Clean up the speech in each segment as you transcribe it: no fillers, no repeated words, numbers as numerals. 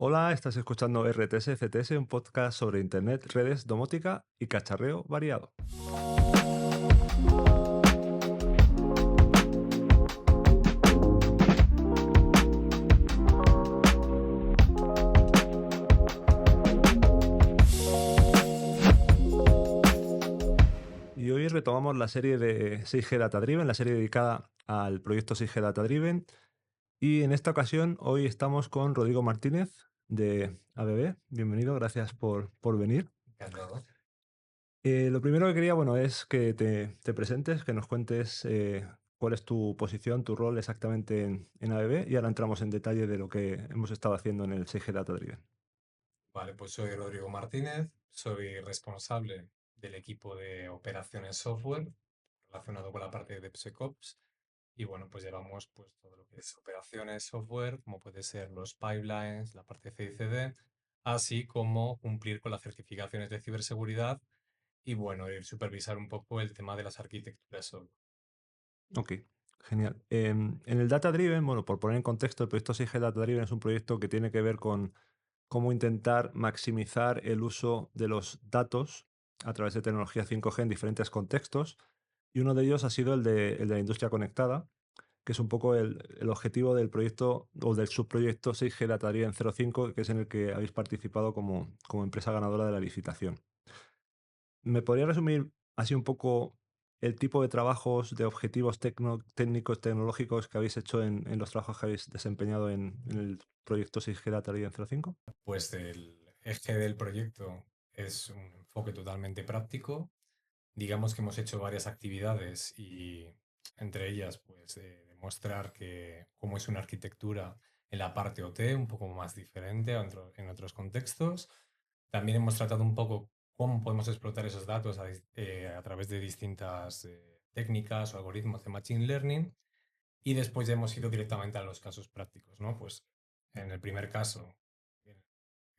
Hola, estás escuchando RTS FTS, un podcast sobre Internet, redes, domótica y cacharreo variado. Y hoy retomamos la serie de 6G Data Driven, la serie dedicada al proyecto 6G Data Driven. Y en esta ocasión, hoy estamos con Rodrigo Martínez de ABB. Bienvenido, gracias por venir. Encantado. Lo primero que quería, bueno, es que te presentes, que nos cuentes cuál es tu posición, tu rol exactamente en ABB y ahora entramos en detalle de lo que hemos estado haciendo en el 6G Data Driven. Vale, pues soy Rodrigo Martínez, soy responsable del equipo de operaciones software relacionado con la parte de DevSecOps y bueno, pues llevamos pues todo lo que es operaciones software, como puede ser los pipelines, la parte CI/CD, así como cumplir con las certificaciones de ciberseguridad y bueno, y supervisar un poco el tema de las arquitecturas software. Ok, genial. En el Data Driven, bueno, por poner en contexto, el proyecto 6G Data Driven es un proyecto que tiene que ver con cómo intentar maximizar el uso de los datos a través de tecnología 5G en diferentes contextos. Y uno de ellos ha sido el de la industria conectada, que es un poco el objetivo del proyecto o del subproyecto 6G Data Driven 05, que es en el que habéis participado como empresa ganadora de la licitación. ¿Me podría resumir así un poco el tipo de trabajos, de objetivos técnicos, tecnológicos que habéis hecho en los trabajos que habéis desempeñado en el proyecto 6G Data Driven 05? Pues el eje del proyecto es un enfoque totalmente práctico. Digamos que hemos hecho varias actividades y entre ellas, pues, demostrar que cómo es una arquitectura en la parte OT, un poco más diferente en otros contextos. También hemos tratado un poco cómo podemos explotar esos datos a través de distintas técnicas o algoritmos de Machine Learning. Y después ya hemos ido directamente a los casos prácticos, ¿no? Pues en el primer caso, eh,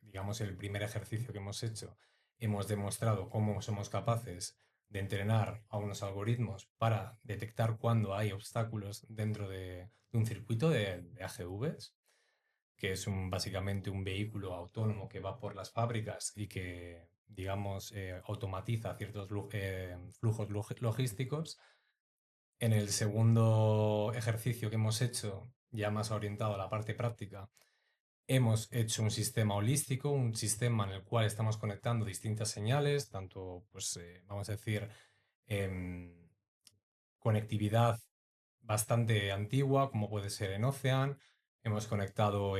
digamos el primer ejercicio que hemos hecho, hemos demostrado cómo somos capaces de entrenar a unos algoritmos para detectar cuando hay obstáculos dentro de un circuito de AGVs, que es básicamente un vehículo autónomo que va por las fábricas y que, digamos, automatiza ciertos flujos logísticos. En el segundo ejercicio que hemos hecho, ya más orientado a la parte práctica, hemos hecho un sistema holístico, un sistema en el cual estamos conectando distintas señales, tanto, pues, vamos a decir, em, conectividad bastante antigua, como puede ser en Ocean. Nos hemos conectado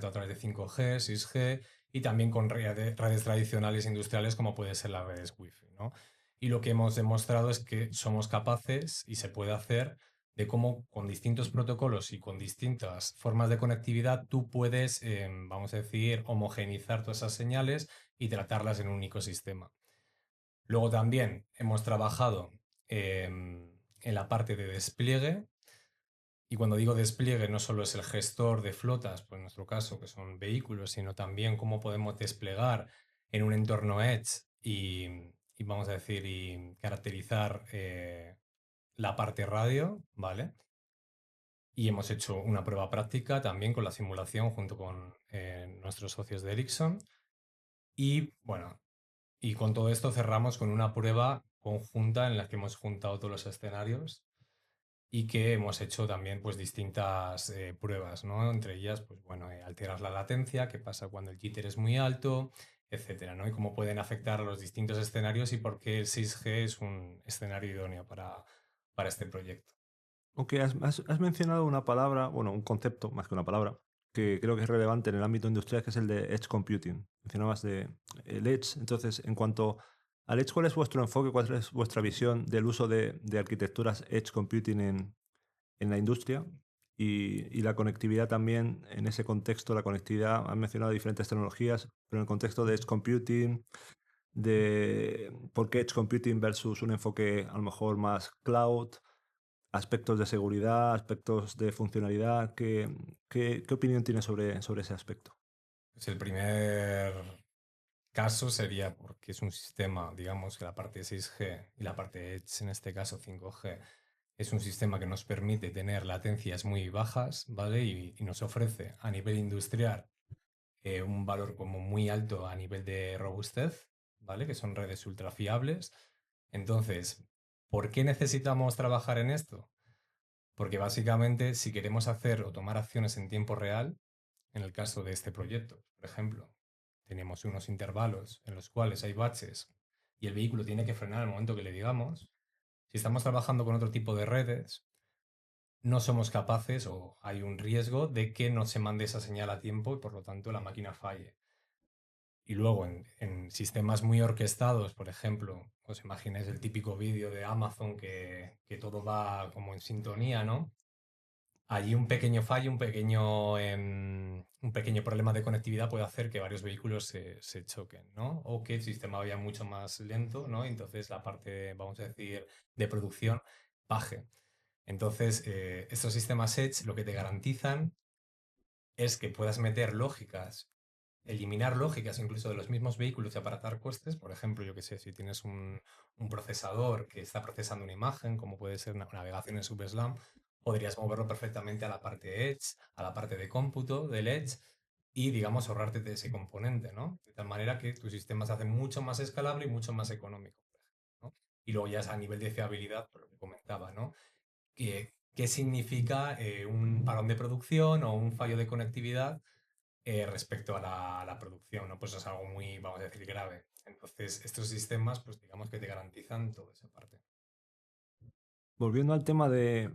a través de 5G, 6G y también con redes tradicionales industriales, como puede ser las redes Wi-Fi, ¿no? Y lo que hemos demostrado es que somos capaces y se puede hacer de cómo con distintos protocolos y con distintas formas de conectividad tú puedes, vamos a decir, homogeneizar todas esas señales y tratarlas en un único sistema. Luego también hemos trabajado en la parte de despliegue. Y cuando digo despliegue, no solo es el gestor de flotas, pues en nuestro caso, que son vehículos, sino también cómo podemos desplegar en un entorno Edge y vamos a decir, y caracterizar la parte radio, ¿vale? Y hemos hecho una prueba práctica también con la simulación junto con nuestros socios de Ericsson. Y bueno, y con todo esto cerramos con una prueba conjunta en la que hemos juntado todos los escenarios y que hemos hecho también pues distintas pruebas, ¿no? Entre ellas, pues bueno, alterar la latencia, qué pasa cuando el jitter es muy alto, etcétera, ¿no? Y cómo pueden afectar a los distintos escenarios y por qué el 6G es un escenario idóneo para este proyecto. Ok, has mencionado una palabra, bueno, un concepto más que una palabra, que creo que es relevante en el ámbito industrial, que es el de Edge Computing. Mencionabas el Edge. Entonces, en cuanto al Edge, ¿cuál es vuestro enfoque, cuál es vuestra visión del uso de arquitecturas Edge Computing en la industria y la conectividad también en ese contexto? La conectividad, han mencionado diferentes tecnologías, pero en el contexto de Edge Computing, de por qué Edge Computing versus un enfoque a lo mejor más cloud, aspectos de seguridad, aspectos de funcionalidad. ¿Qué opinión tienes sobre ese aspecto? Pues el primer caso sería porque es un sistema, digamos que la parte 6G y la parte Edge, en este caso 5G, es un sistema que nos permite tener latencias muy bajas, ¿vale? Y nos ofrece a nivel industrial un valor como muy alto a nivel de robustez, ¿vale? Que son redes ultra fiables. Entonces, ¿por qué necesitamos trabajar en esto? Porque básicamente si queremos hacer o tomar acciones en tiempo real, en el caso de este proyecto, por ejemplo, tenemos unos intervalos en los cuales hay baches y el vehículo tiene que frenar al momento que le digamos. Si estamos trabajando con otro tipo de redes, no somos capaces o hay un riesgo de que no se mande esa señal a tiempo y por lo tanto la máquina falle. Y luego en sistemas muy orquestados, por ejemplo, os imagináis el típico vídeo de Amazon que todo va como en sintonía, ¿no? Allí un pequeño fallo, un pequeño problema de conectividad puede hacer que varios vehículos se choquen, ¿no? O que el sistema vaya mucho más lento, ¿no? Y entonces la parte, vamos a decir, de producción baje. Entonces, estos sistemas Edge lo que te garantizan es que puedas meter lógicas, eliminar lógicas incluso de los mismos vehículos y abaratar costes. Por ejemplo, yo que sé, si tienes un procesador que está procesando una imagen, como puede ser una navegación en SubSlam, podrías moverlo perfectamente a la parte Edge, a la parte de cómputo del Edge y, digamos, ahorrarte de ese componente, ¿no? De tal manera que tu sistema se hace mucho más escalable y mucho más económico, ¿no? Y luego ya es a nivel de fiabilidad, por lo que comentaba, ¿no? ¿Qué significa un parón de producción o un fallo de conectividad respecto a la producción, ¿no? Pues es algo muy, vamos a decir, grave. Entonces, estos sistemas, pues digamos que te garantizan toda esa parte. Volviendo al tema de...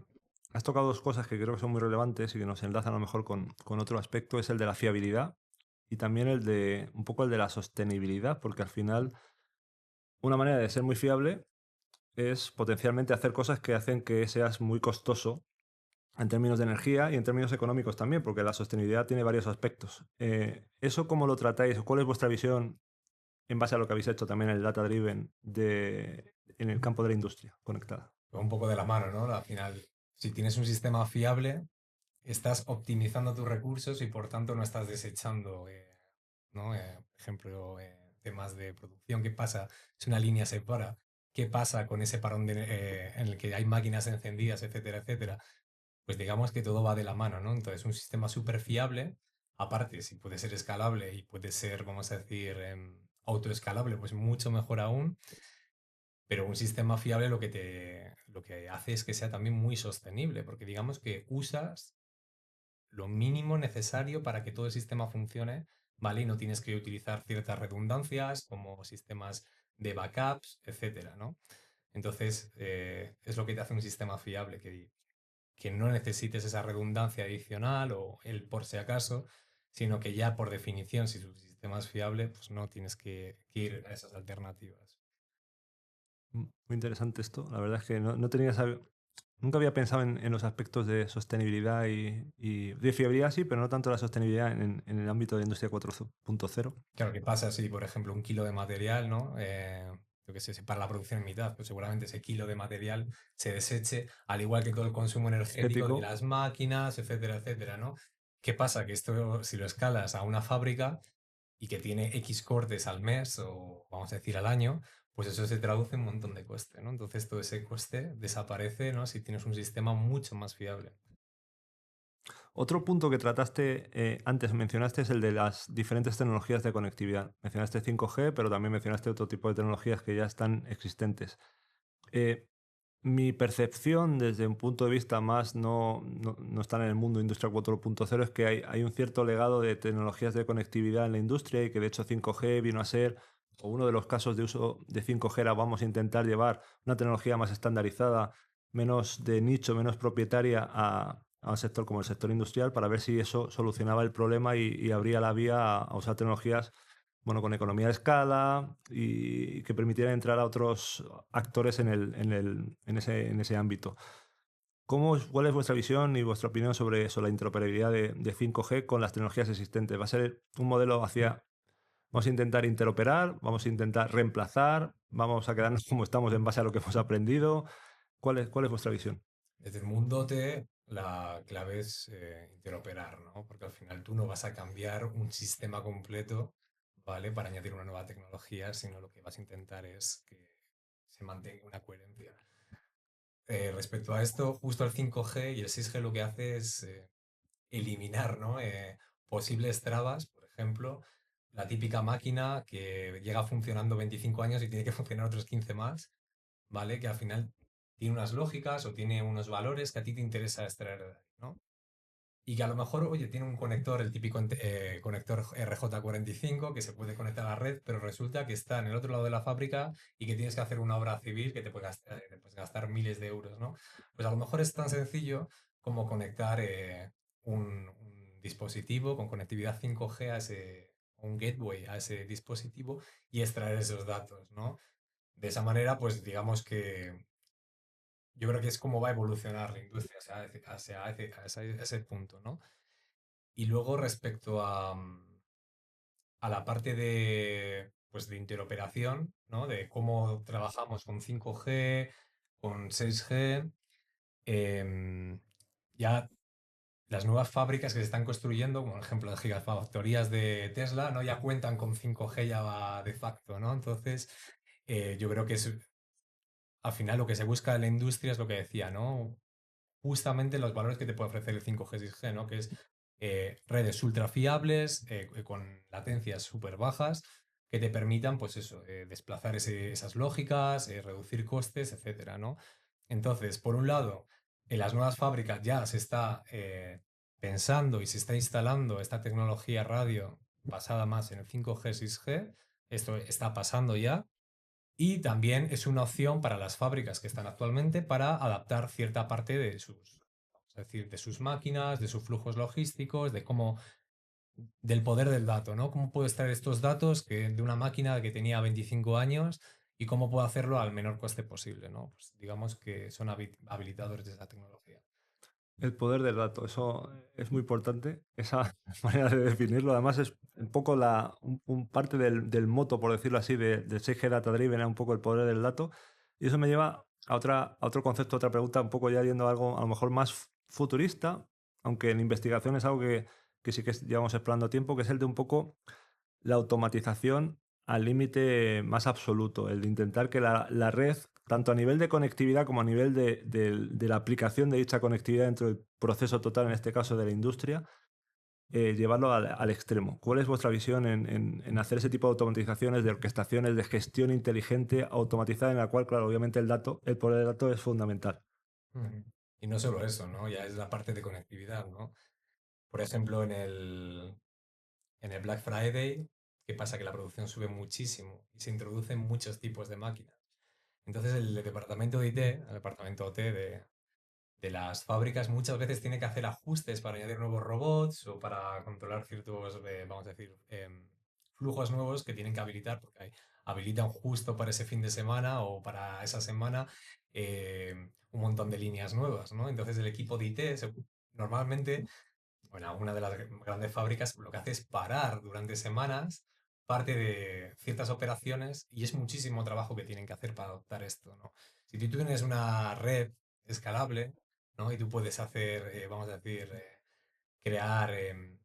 Has tocado dos cosas que creo que son muy relevantes y que nos enlazan a lo mejor con otro aspecto, es el de la fiabilidad y también el de un poco el de la sostenibilidad, porque al final una manera de ser muy fiable es potencialmente hacer cosas que hacen que seas muy costoso en términos de energía y en términos económicos también, porque la sostenibilidad tiene varios aspectos. ¿Eso cómo lo tratáis? ¿Cuál es vuestra visión en base a lo que habéis hecho también en el Data Driven en el campo de la industria conectada? Va un poco de la mano, ¿no? Al final, si tienes un sistema fiable, estás optimizando tus recursos y por tanto no estás desechando, ¿no? Por ejemplo, temas de producción. ¿Qué pasa si una línea se para? ¿Qué pasa con ese parón en el que hay máquinas encendidas, etcétera, etcétera? Pues digamos que todo va de la mano, ¿no? Entonces, un sistema súper fiable, aparte, si puede ser escalable y puede ser, vamos a decir, autoescalable, pues mucho mejor aún. Pero un sistema fiable lo que hace es que sea también muy sostenible, porque digamos que usas lo mínimo necesario para que todo el sistema funcione, ¿vale? Y no tienes que utilizar ciertas redundancias como sistemas de backups, etcétera, ¿no? Entonces, es lo que te hace un sistema fiable, que no necesites esa redundancia adicional o el por si acaso, sino que ya por definición, si tu sistema es fiable, pues no tienes que ir a esas alternativas. Muy interesante esto. La verdad es que no tenía nunca había pensado en los aspectos de sostenibilidad y de fiabilidad, sí, pero no tanto la sostenibilidad en el ámbito de la industria 4.0. Claro, ¿qué pasa si, por ejemplo, un kilo de material, ¿no? Yo qué sé, se para la producción en mitad, pues seguramente ese kilo de material se deseche, al igual que todo el consumo energético de Ético, las máquinas, etcétera, etcétera, ¿no? ¿Qué pasa? Que esto, si lo escalas a una fábrica y que tiene X cortes al mes o vamos a decir al año, pues eso se traduce en un montón de coste, ¿no? Entonces todo ese coste desaparece, ¿no? Si tienes un sistema mucho más fiable. otro punto que trataste antes, mencionaste, es el de las diferentes tecnologías de conectividad. Mencionaste 5G, pero también mencionaste otro tipo de tecnologías que ya están existentes. Eh, Mi percepción desde un punto de vista más no estar en el mundo industria 4.0 es que hay un cierto legado de tecnologías de conectividad en la industria y que de hecho 5G vino a ser, o uno de los casos de uso de 5G era vamos a intentar llevar una tecnología más estandarizada, menos de nicho, menos propietaria a un sector como el sector industrial para ver si eso solucionaba el problema y abría la vía a usar tecnologías bueno, con economía de escala y que permitiera entrar a otros actores en ese ámbito. ¿Cuál es vuestra visión y vuestra opinión sobre eso, la interoperabilidad de 5G con las tecnologías existentes? ¿Va a ser un modelo hacia, vamos a intentar interoperar, vamos a intentar reemplazar, vamos a quedarnos como estamos en base a lo que hemos aprendido? ¿Cuál es vuestra visión? Desde el mundo T, la clave es interoperar, ¿no? Porque al final tú no vas a cambiar un sistema completo, ¿vale? Para añadir una nueva tecnología, sino lo que vas a intentar es que se mantenga una coherencia. Respecto a esto, justo el 5G y el 6G lo que hace es eliminar, ¿no? Posibles trabas, por ejemplo, la típica máquina que llega funcionando 25 años y tiene que funcionar otros 15 más, ¿vale? Que al final tiene unas lógicas o tiene unos valores que a ti te interesa extraer de ahí, ¿no? Y que a lo mejor, oye, tiene un conector, el típico conector RJ45 que se puede conectar a la red, pero resulta que está en el otro lado de la fábrica y que tienes que hacer una obra civil que te puedes gastar miles de euros, ¿no? Pues a lo mejor es tan sencillo como conectar un dispositivo con conectividad 5G a ese, un gateway a ese dispositivo y extraer esos datos, ¿no? De esa manera, pues digamos que yo creo que es como va a evolucionar la industria hacia ese punto, ¿no? Y luego respecto a la parte de, pues, de interoperación, ¿no? De cómo trabajamos con 5G, con 6G, em, ya las nuevas fábricas que se están construyendo, como por ejemplo las gigafactorías de Tesla, ¿no? Ya cuentan con 5G ya va de facto, ¿no? Entonces, yo creo que es, al final lo que se busca en la industria es lo que decía, ¿no? Justamente los valores que te puede ofrecer el 5G, 6G, ¿no? Que es redes ultra fiables, con latencias súper bajas, que te permitan, pues eso, desplazar esas lógicas, reducir costes, etcétera, ¿no? Entonces, por un lado, en las nuevas fábricas ya se está pensando y se está instalando esta tecnología radio basada más en el 5G, 6G. Esto está pasando ya. Y también es una opción para las fábricas que están actualmente para adaptar cierta parte de sus, vamos a decir, de sus máquinas, de sus flujos logísticos, de cómo, del poder del dato, ¿no? ¿Cómo puedo extraer estos datos de una máquina que tenía 25 años y cómo puedo hacerlo al menor coste posible, ¿no? Pues digamos que son habilitadores de esa tecnología. El poder del dato, eso es muy importante, esa manera de definirlo. Además, es un poco un parte del moto, por decirlo así, de 6G Data Driven, es un poco el poder del dato. Y eso me lleva a otro concepto, a otra pregunta, un poco ya yendo a algo a lo mejor más futurista, aunque en investigación es algo que sí que llevamos explorando tiempo, que es el de un poco la automatización al límite más absoluto, el de intentar que la red, tanto a nivel de conectividad como a nivel de la aplicación de dicha conectividad dentro del proceso total, en este caso de la industria, llevarlo al extremo. ¿Cuál es vuestra visión en hacer ese tipo de automatizaciones, de orquestaciones, de gestión inteligente, automatizada, en la cual, claro, obviamente el dato, el poder del dato es fundamental? Ujú. Y no solo eso, ¿no? Ya es la parte de conectividad, ¿no? Por ejemplo, en el Black Friday, ¿qué pasa? Que la producción sube muchísimo y se introducen muchos tipos de máquinas. Entonces el departamento de IT, el departamento OT de las fábricas muchas veces tiene que hacer ajustes para añadir nuevos robots o para controlar ciertos, vamos a decir, flujos nuevos que tienen que habilitar porque habilitan justo para ese fin de semana o para esa semana un montón de líneas nuevas, ¿no? Entonces el equipo de IT normalmente bueno, alguna de las grandes fábricas lo que hace es parar durante semanas parte de ciertas operaciones y es muchísimo trabajo que tienen que hacer para adoptar esto, ¿no? Si tú tienes una red escalable, ¿no? Y tú puedes hacer, vamos a decir, crear, eh,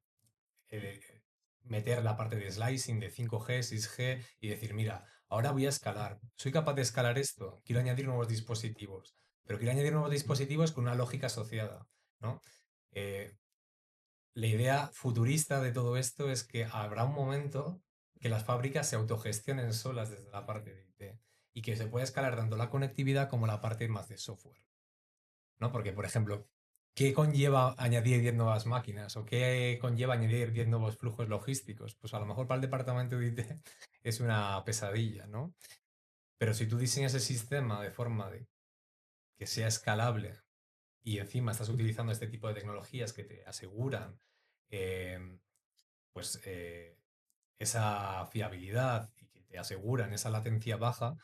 meter la parte de slicing de 5G, 6G y decir, mira, ahora voy a escalar, soy capaz de escalar esto, quiero añadir nuevos dispositivos, pero quiero añadir nuevos dispositivos con una lógica asociada, ¿no? Eh, la idea futurista de todo esto es que habrá un momento que las fábricas se autogestionen solas desde la parte de IT y que se pueda escalar tanto la conectividad como la parte más de software, ¿no? Porque, por ejemplo, ¿qué conlleva añadir 10 nuevas máquinas o qué conlleva añadir 10 nuevos flujos logísticos? Pues a lo mejor para el departamento de IT es una pesadilla, ¿no? Pero si tú diseñas el sistema de forma de que sea escalable y encima estás utilizando este tipo de tecnologías que te aseguran eh, pues esa fiabilidad y que te aseguran esa latencia baja,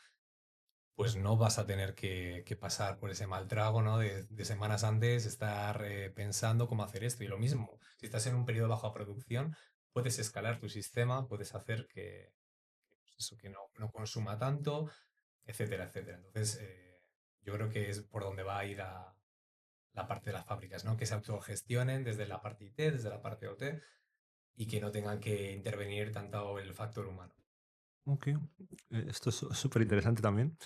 pues no vas a tener que pasar por ese mal trago, ¿no? De semanas antes estar pensando cómo hacer esto. Y lo mismo, si estás en un periodo de baja producción, puedes escalar tu sistema, puedes hacer pues eso, que no consuma tanto, etcétera, etcétera. Entonces, yo creo que es por donde va a ir la parte de las fábricas, ¿no? Que se autogestionen desde la parte IT, desde la parte OT y que no tengan que intervenir tanto el factor humano. Ok, esto es súper interesante también.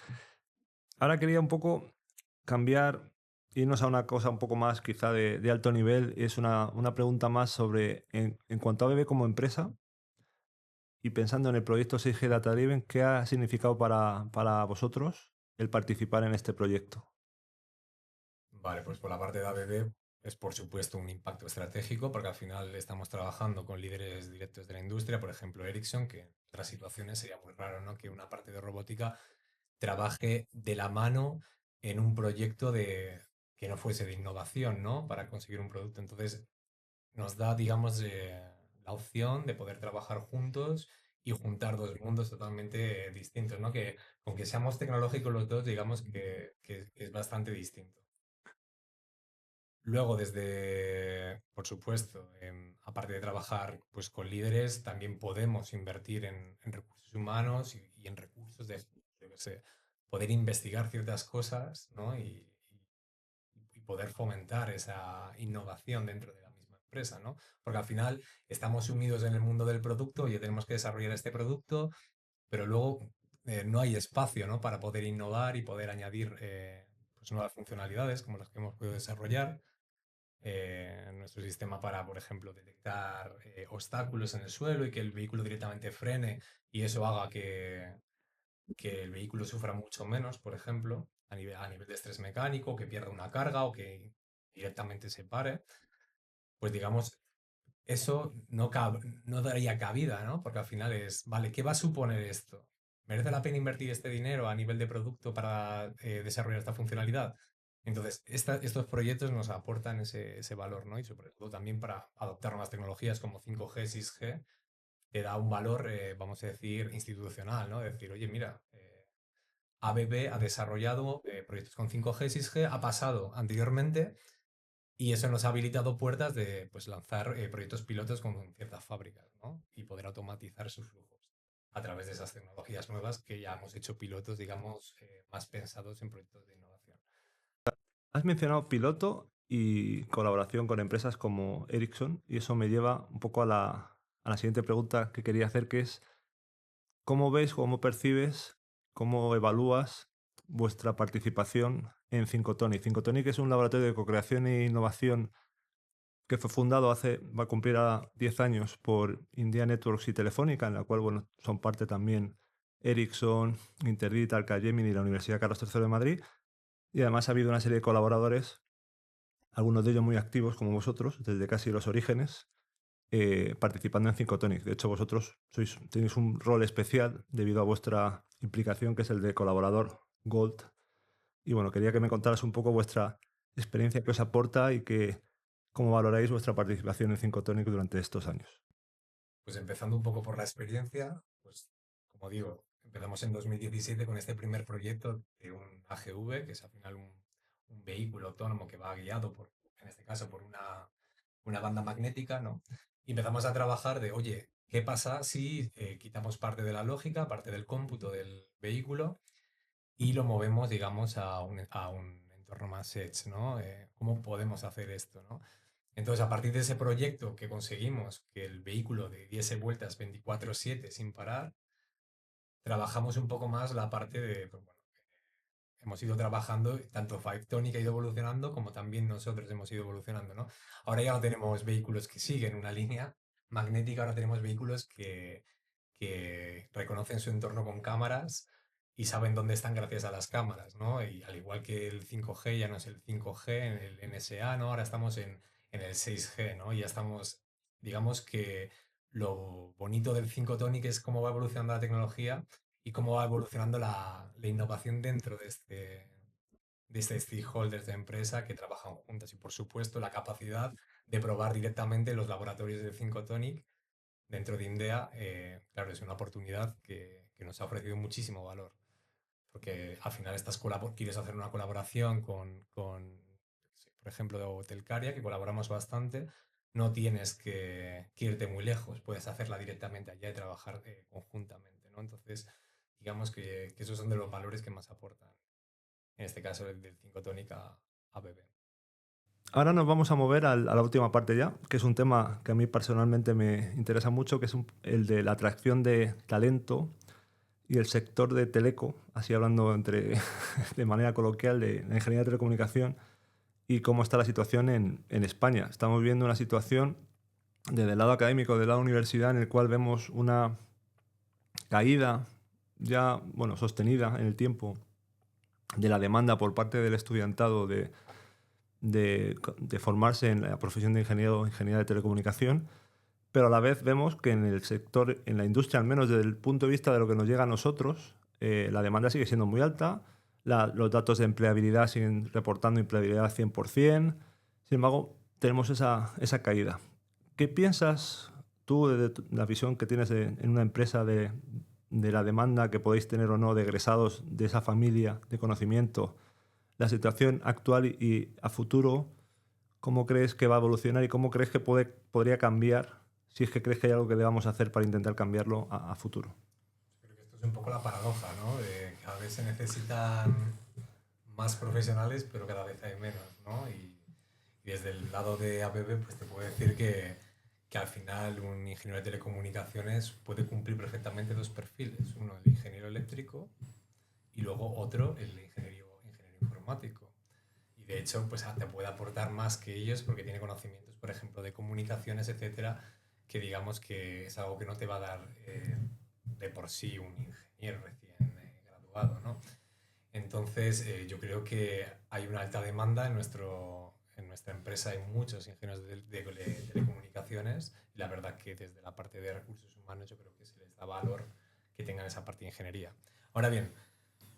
Ahora quería un poco cambiar, irnos a una cosa un poco más quizá de alto nivel. Es una pregunta más sobre, en cuanto a BB como empresa, Y pensando en el proyecto 6G Data Driven, ¿qué ha significado para vosotros el participar en este proyecto? Vale, pues por la parte de ABB es por supuesto un impacto estratégico porque al final estamos trabajando con líderes directos de la industria, por ejemplo Ericsson, que en otras situaciones sería muy raro, ¿no? Que una parte de robótica trabaje de la mano en un proyecto que no fuese de innovación, ¿no? Para conseguir un producto. Entonces nos da, digamos, la opción de poder trabajar juntos y juntar dos mundos totalmente distintos, ¿no? Que aunque seamos tecnológicos los dos, digamos que es bastante distinto. Luego, por supuesto, aparte de trabajar pues, con líderes, también podemos invertir en recursos humanos y en recursos de, yo qué sé, poder investigar ciertas cosas, ¿no? Y poder fomentar esa innovación dentro de la misma empresa, ¿no? Porque al final estamos unidos en el mundo del producto y tenemos que desarrollar este producto, pero luego no hay espacio, ¿no? Para poder innovar y poder añadir pues, nuevas funcionalidades como las que hemos podido desarrollar. Nuestro sistema para, por ejemplo, detectar obstáculos en el suelo y que el vehículo directamente frene y eso haga que el vehículo sufra mucho menos, por ejemplo, a nivel de estrés mecánico, que pierda una carga o que directamente se pare, pues digamos, eso no daría cabida, ¿no? Porque al final es, vale, ¿qué va a suponer esto? ¿Merece la pena invertir este dinero a nivel de producto para desarrollar esta funcionalidad? Entonces, estos proyectos nos aportan ese valor, ¿no? Y sobre todo también para adoptar nuevas tecnologías como 5G, 6G, que da un valor, vamos a decir, institucional, ¿no? Decir, oye, mira, ABB ha desarrollado proyectos con 5G, 6G, ha pasado anteriormente y eso nos ha habilitado puertas de pues, lanzar proyectos pilotos con ciertas fábricas, ¿no? Y poder automatizar sus flujos a través de esas tecnologías nuevas que ya hemos hecho pilotos, digamos, más pensados en proyectos de innovación. Has mencionado piloto y colaboración con empresas como Ericsson, y eso me lleva un poco a la siguiente pregunta que quería hacer, que es ¿cómo ves, cómo percibes, cómo evalúas vuestra participación en Syncotonic? Syncotonic es un laboratorio de co-creación e innovación que fue fundado va a cumplir a 10 años por India Networks y Telefónica, en la cual bueno, son parte también Ericsson, Interdigital, Capgemini y la Universidad Carlos III de Madrid. Y además ha habido una serie de colaboradores, algunos de ellos muy activos como vosotros, desde casi los orígenes, participando en Syncotonic. De hecho, vosotros tenéis un rol especial debido a vuestra implicación, que es el de colaborador Gold. Y bueno, quería que me contaras un poco vuestra experiencia que os aporta y cómo valoráis vuestra participación en Syncotonic durante estos años. Pues empezando un poco por la experiencia, pues como digo, empezamos en 2017 con este primer proyecto de un AGV, que es al final un vehículo autónomo que va guiado por, en este caso, por una banda magnética, ¿no? Y empezamos a trabajar de, oye, ¿qué pasa si quitamos parte de la lógica, parte del cómputo del vehículo y lo movemos, digamos, a un entorno más edge, ¿no? ¿Cómo podemos hacer esto, no? Entonces, a partir de ese proyecto que conseguimos que el vehículo diese vueltas 24/7 sin parar, trabajamos un poco más la parte de, pues, bueno, hemos ido trabajando, tanto Five Tonic ha ido evolucionando como también nosotros hemos ido evolucionando, ¿no? Ahora ya no tenemos vehículos que siguen una línea magnética, ahora tenemos vehículos que reconocen su entorno con cámaras y saben dónde están gracias a las cámaras, ¿no? Y al igual que el 5G ya no es el 5G, en el NSA, ¿no? Ahora estamos en el 6G, ¿no? Y ya estamos, digamos que lo bonito del 5 Tonic es cómo va evolucionando la tecnología y cómo va evolucionando la innovación dentro de este stakeholders de empresa que trabajan juntas y, por supuesto, la capacidad de probar directamente los laboratorios de Syncotonic dentro de INDEA, claro, es una oportunidad que nos ha ofrecido muchísimo valor, porque al final quieres hacer una colaboración con, sí, por ejemplo, de Hotelcaria, que colaboramos bastante, no tienes que irte muy lejos, puedes hacerla directamente allá y trabajar conjuntamente, ¿no? Entonces, digamos que esos son de los valores que más aportan, en este caso el del 5 tónica a BB. Ahora nos vamos a mover a la última parte ya, que es un tema que a mí personalmente me interesa mucho, que es el de la atracción de talento y el sector de teleco, así hablando de manera coloquial de la ingeniería de telecomunicación y cómo está la situación en España. Estamos viendo una situación desde el lado académico, del lado universidad, en el cual vemos una caída ya, bueno, sostenida en el tiempo de la demanda por parte del estudiantado de formarse en la profesión de ingeniero o ingeniera de telecomunicación, pero a la vez vemos que en el sector, en la industria, al menos desde el punto de vista de lo que nos llega a nosotros, la demanda sigue siendo muy alta, los datos de empleabilidad siguen reportando empleabilidad 100%, sin embargo, tenemos esa caída. ¿Qué piensas tú de la visión que tienes en una empresa de la demanda que podéis tener o no de egresados de esa familia de conocimiento, la situación actual y a futuro? ¿Cómo crees que va a evolucionar y cómo crees que podría cambiar, si es que crees que hay algo que debamos hacer para intentar cambiarlo a futuro? Creo que esto es un poco la paradoja, ¿no? De cada vez se necesitan más profesionales, pero cada vez hay menos, ¿no? Y desde el lado de ABB, pues te puedo decir que al final un ingeniero de telecomunicaciones puede cumplir perfectamente dos perfiles. Uno, el ingeniero eléctrico, y luego otro, el ingeniero informático. Y de hecho, pues te puede aportar más que ellos porque tiene conocimientos, por ejemplo, de comunicaciones, etcétera, que digamos que es algo que no te va a dar de por sí un ingeniero recién graduado, ¿no? Entonces, yo creo que hay una alta demanda en nuestra empresa. Hay muchos ingenieros de telecomunicaciones y la verdad que desde la parte de recursos humanos yo creo que se les da valor que tengan esa parte de ingeniería. Ahora bien,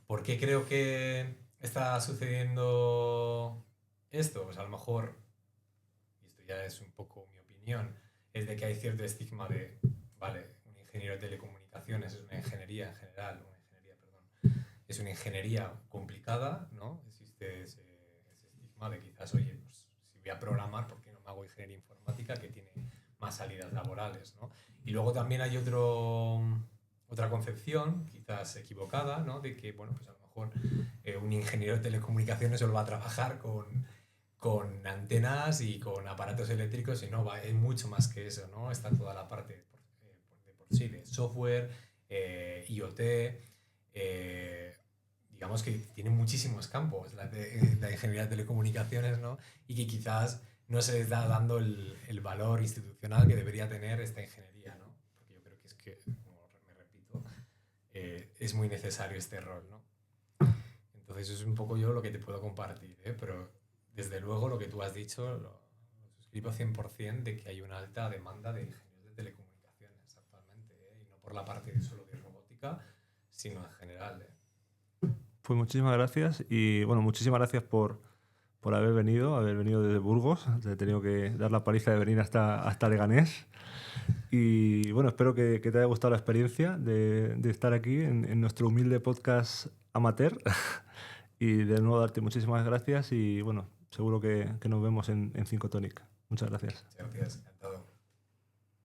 ¿por qué creo que está sucediendo esto? Pues a lo mejor, y esto ya es un poco mi opinión, es de que hay cierto estigma de, vale, un ingeniero de telecomunicaciones es una ingeniería en general, una ingeniería, perdón, es una ingeniería complicada, ¿no? Existe ese estigma de quizás, oye, pues si voy a programar, ¿por qué no me hago ingeniería informática que tiene más salidas laborales, ¿no? Y luego también hay otra concepción, quizás equivocada, ¿no? De que, bueno, pues a lo mejor un ingeniero de telecomunicaciones solo va a trabajar con antenas y con aparatos eléctricos y no, va, es mucho más que eso, ¿no? Está toda la parte de por sí de software, IoT, digamos que tiene muchísimos campos la ingeniería de telecomunicaciones, ¿no? Y que quizás no se le está dando el valor institucional que debería tener esta ingeniería, ¿no? Porque yo creo que es que, como me repito, es muy necesario este rol, ¿no? Entonces eso es un poco yo lo que te puedo compartir, ¿eh? Pero desde luego lo que tú has dicho lo suscribo 100% de que hay una alta demanda de ingenieros de telecomunicaciones actualmente, ¿eh? Y no por la parte solo de robótica, sino en general, ¿eh? Pues muchísimas gracias y bueno, muchísimas gracias por haber venido desde Burgos. Te he tenido que dar la paliza de venir hasta Leganés. Y bueno, espero que te haya gustado la experiencia de estar aquí en nuestro humilde podcast amateur. Y de nuevo darte muchísimas gracias y bueno, seguro que nos vemos en Cinco Tonic. Muchas gracias. Muchas gracias, encantado.